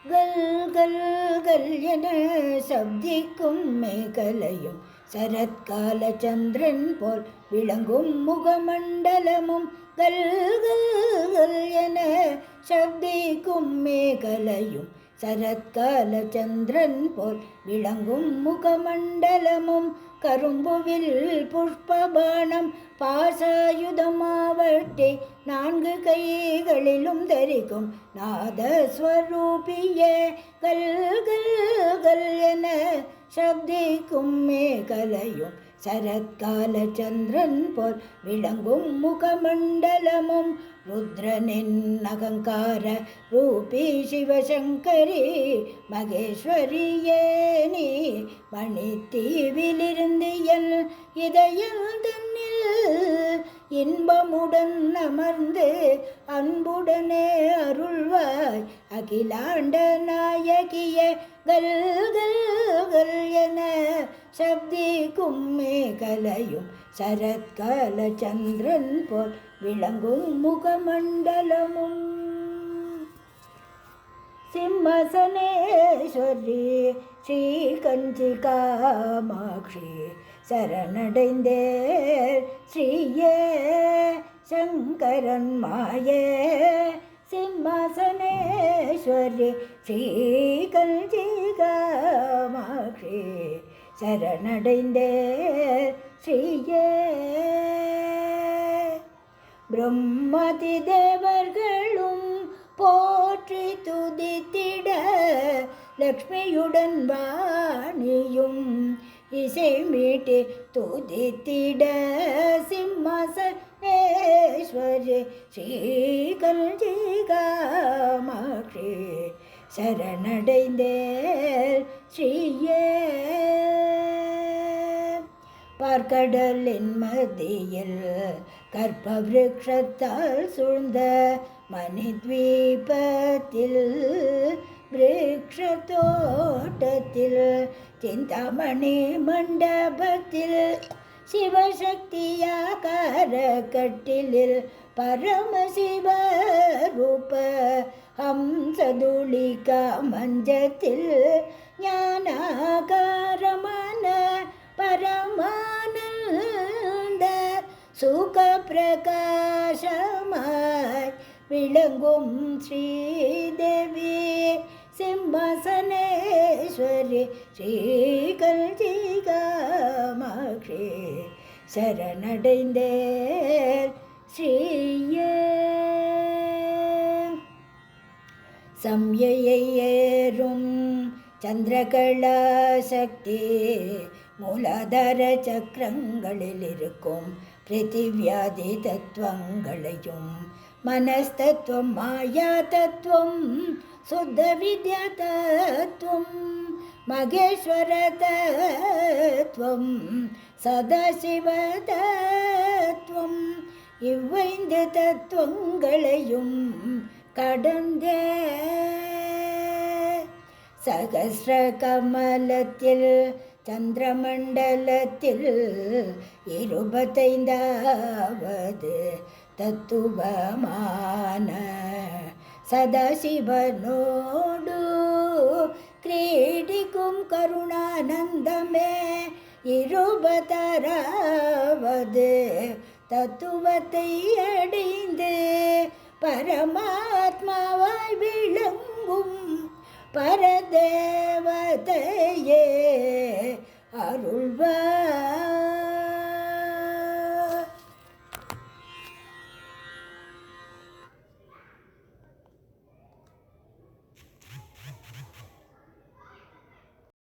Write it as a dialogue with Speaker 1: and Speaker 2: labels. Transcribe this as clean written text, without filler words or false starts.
Speaker 1: கல் கல் கல் என சப்திக்கும் மேகலையும் சரத்கால சந்திரன் போல் விளங்கும் முகமண்டலமும் கல் கல் கல் என சப்திக்கும் மேகலையும் சரத்கால சந்திரன் போல் விளங்கும் முகமண்டலமும் கரும்புவில் புஷ்பபாணம் பாசாயுதமாவட்டே 4 கைகளிலும் தரிக்கும் நாதஸ்வரூபியே கல் கல் கல் என சப்திக்கும் மேகலையும் சரத்கால சந்திரன் போல் விளங்கும் முகமண்டலமும் ருத்ரனின் அகங்கார ரூபி சிவசங்கரி மகேஸ்வரியே நீ மணித்தீவிலிருந்து என் இதயம் தன்னில் இன்பமுடன் அமர்ந்து அன்புடனே அருள்வாய் அகிலாண்ட நாயகியே கல் கல் கல் என சப்திக்கும் மேகலையும் சரத்கால சந்திரன் போல் விளங்கும் முகமண்டலமும் சிம்மசனேஸ்வரி ஸ்ரீ கஞ்சி காமாட்சி சரணடைந்தே ஸ்ரீயே சங்கரன் மாயே சிம்மசனேஸ்வரி ஸ்ரீ கஞ்சி காமாட்சி சரணடைந்தே ஸ்ரீயே பிரம்மதி தேவர்களும் போற்றி துதித்திட லக்ஷ்மியுடன் வாணியும் இசை மீட்டி துதித்திட சிம்மசனேஸ்வரி ஸ்ரீகல்ஜி காமாட்சி சரணடைந்தே ஸ்ரீயே பார்க்கடலின் மத்தியில் கற்பவிருட்சத்தால் சூழ்ந்த மணித்வீபத்தில் விருட்ச தோட்டத்தில் சிந்தாமணி மண்டபத்தில் சிவசக்தியாகார கட்டிலில் பரமசிவ ரூப ஹம்சதுளிகா மஞ்சத்தில் ஞானாகாரமான பரமானந்த சுக பிரகாசமாய் விளங்கும் ஸ்ரீதேவி சிம்மசனேஸ்வரி ஸ்ரீகல்ஜி காமாட்சி சரணடைந்தே ஸ்ரீயே சம்யையை ஏறும் சந்திரகலா சக்தி மூலாதார சக்கரங்களில் இருக்கும் பிரித்திவியாதி தத்துவங்களையும் மனஸ்தத்துவம் மாயா தத்துவம் சுத்த வித்யா தத்துவம் மகேஸ்வர தத்துவம் சதாசிவ தத்துவம் இவ்வைந்து தத்துவங்களையும் கடந்தே சகஸ்ர கமலத்தில் சந்திரமண்டலத்தில் 25வது தத்துவமான சதாசிவனோடு கிரீடிக்கும் கருணானந்தமே 26வது தத்துவத்தை அடைந்து பரமாத்மாவாய் விளங்கும் பரதேவதையே அருள்வாய்